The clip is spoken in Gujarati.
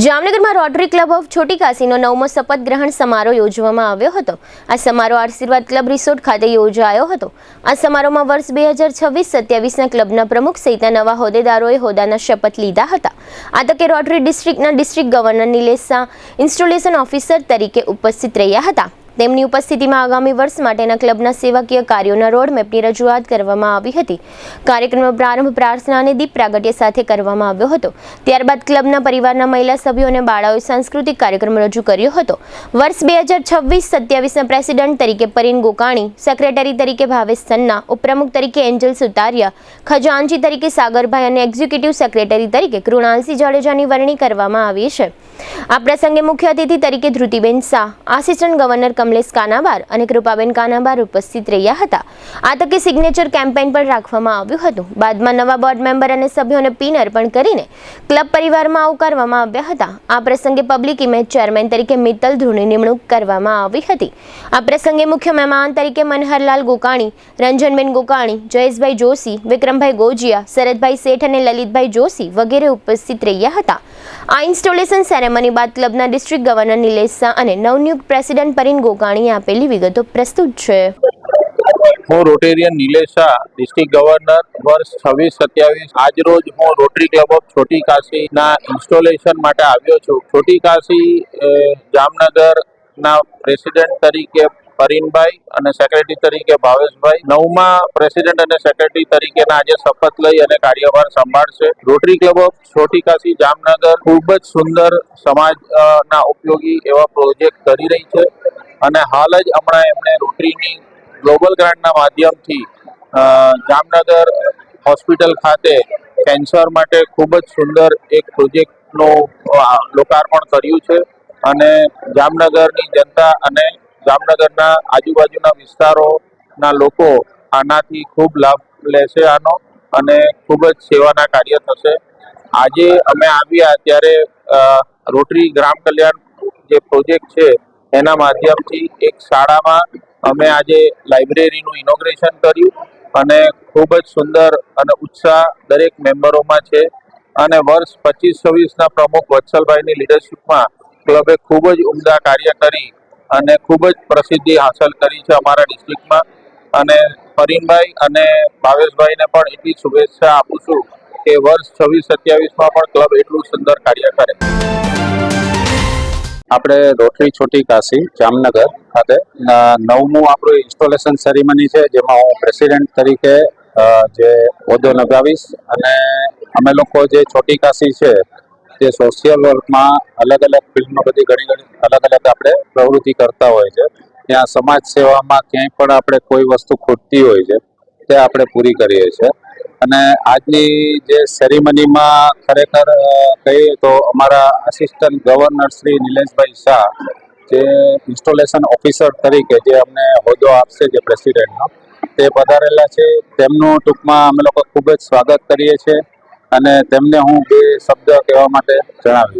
જામનગરમાં રોટરી ક્લબ ઓફ છોટી કાશીનો 9મો શપથ ગ્રહણ સમારોહ યોજવામાં આવ્યો હતો। આ સમારોહ આશીર્વાદ ક્લબ રિસોર્ટ ખાતે યોજાયો હતો। આ સમારોહમાં વર્ષ 2026-27ના ક્લબના પ્રમુખ સહિતના નવા હોદ્દેદારોએ હોદ્દાના શપથ લીધા હતા। આ તકે રોટરી ડિસ્ટ્રિક્ટના district governor Nilesh Shah installation officer તરીકે ઉપસ્થિત રહ્યા હતા। તેમની ઉપસ્થિતિમાં આગામી વર્ષ માટેના ક્લબના સેવાકીય કાર્યોના રોડમેપની રજૂઆત કરવામાં આવી હતી। કાર્યક્રમનો પ્રારંભ પ્રાર્થના અને દીપ પ્રાગટ્ય સાથે કરવામાં આવ્યો હતો। ત્યારબાદ ક્લબના પરિવારના મહિલા સભ્યો અને બાળાઓએ સાંસ્કૃતિક કાર્યક્રમ રજૂ કર્યો હતો। વર્ષ 2026-27ના પ્રેસિડેન્ટ તરીકે પરીન ગોકાણી, સેક્રેટરી તરીકે ભાવેશ સન્ના, ઉપપ્રમુખ તરીકે એન્જલ સુતારિયા, ખજાનચી તરીકે સાગરભાઈ અને એક્ઝિક્યુટિવ સેક્રેટરી તરીકે કૃણાલસિંહ જાડેજાની વરણી કરવામાં આવી છે। આ પ્રસંગે મુખ્ય અતિથિ તરીકે ધ્રુતિબેન શાહ, આસિસ્ટન્ટ ગવર્નર કમલેશ કાનાબાર અને કૃપાબેન કાનાબાર ઉપસ્થિત રહ્યા હતા। આ તકે સિગ્નેચર કેમ્પેઇન પણ રાખવામાં આવ્યું હતું। બાદમાં નવા બોર્ડ મેમ્બર અને સભ્યોને પિન અર્પણ કરીને ક્લબ પરિવારમાં આવકારવામાં આવ્યા હતા। આ પ્રસંગે પબ્લિક ઇમેજ ચેરમેન તરીકે મિત્તલ ધ્રુવની નિમણૂક કરવામાં આવી હતી। આ પ્રસંગે મુખ્ય મહેમાન તરીકે મનહરલાલ ગોકાણી, રંજનબેન ગોકાણી, જયેશભાઈ જોશી, વિક્રમભાઈ ગોજિયા, શરદભાઈ શેઠ અને લલિતભાઈ જોશી વગેરે ઉપસ્થિત રહ્યા હતા। આ ઇન્સ્ટોલેશન સેરેમની બાદ ક્લબના ડિસ્ટ્રિક્ટ ગવર્નર નિલેશ શાહ અને નવનિયુક્ત પ્રેસિડેન્ટ પરીન ગોકાણીએ આપેલી વિગતો પ્રસ્તુત છે। હું Rotarian Nilesh Shah, district governor વર્ષ 26-27 આજ રોજ હું rotary club of Chhoti કાશીના installation માટે આવ્યો છું। છોટી કાશી જામનગરના પ્રેસિડેન્ટ તરીકે પરીનભાઈ અને સેક્રેટરી તરીકે ભાવેશભાઈ 9મા પ્રેસિડેન્ટ અને સેક્રેટરી તરીકેના આજે શપથ લઈ અને કાર્યભાર સંભાળશે। રોટરી ક્લબ ઓફ છોટી કાશી જામનગર ખૂબ જ સુંદર સમાજના ઉપયોગી એવા પ્રોજેક્ટ કરી રહી છે અને હાલ જ હમણાં એમણે રોટરીની ગ્લોબલ ગ્રાન્ટના માધ્યમથી જામનગર હોસ્પિટલ ખાતે કેન્સર માટે ખૂબ જ સુંદર એક પ્રોજેક્ટનું લોકાર્પણ કર્યું છે અને જામનગરની જનતા અને જામનગરના આજુબાજુના વિસ્તારોના લોકો આનાથી ખૂબ લાભ લેશે આનો અને ખૂબ જ સેવાના કાર્ય થશે। આજે અમે આવ્યા ત્યારે રોટરી ગ્રામ કલ્યાણ જે પ્રોજેક્ટ છે એના માધ્યમથી એક શાળામાં અમે આજે લાઇબ્રેરીનું ઇનોગ્રેશન કર્યું અને ખૂબ જ સુંદર અને ઉત્સાહ દરેક મેમ્બરોમાં છે અને વર્ષ 25-26ના પ્રમુખ વત્સલભાઈની લીડરશિપમાં ક્લબે ખૂબ જ ઉમદા કાર્ય કરી અને ખૂબ જ પ્રસિદ્ધિ હાંસલ કરી છે અમારા ડિસ્ટ્રિક્ટમાં અને પરીનભાઈ અને ભાવેશભાઈને પણ એટલી શુભેચ્છા આપું છું કે વર્ષ 26-27માં પણ ક્લબ એટલું સુંદર કાર્ય કરે। આપણે રોટરી છોટી કાશી જામનગર ખાતે 9મું આપણું ઇન્સ્ટોલેશન સેરેમની છે, જેમાં હું પ્રેસિડેન્ટ તરીકે જે હોદ્દો નિભાવીશ અને અમે લોકો જે છોટી કાશી છે તે સોશિયલ વર્કમાં અલગ અલગ ફિલ્ડમાં બધી ઘણી અલગ અલગ આપણે પ્રવૃત્તિ કરતા હોય છે। ત્યાં સમાજ સેવામાં ક્યાંય પણ આપણે કોઈ વસ્તુ ખૂટતી હોય છે તે આપણે પૂરી કરીએ છીએ અને આજની જે સેરેમનીમાં ખરેખર કહીએ તો અમારા આસિસ્ટન્ટ ગવર્નર શ્રી નિલેશભાઈ શાહ જે ઇન્સ્ટોલેશન ઓફિસર તરીકે જે અમને હોદ્દો આપશે જે પ્રેસિડેન્ટનો તે પધારેલા છે। તેમનું ટૂંકમાં અમે લોકો ખૂબ જ સ્વાગત કરીએ છીએ અને તેમને હું બે શબ્દ કહેવા માટે જણાવીશ।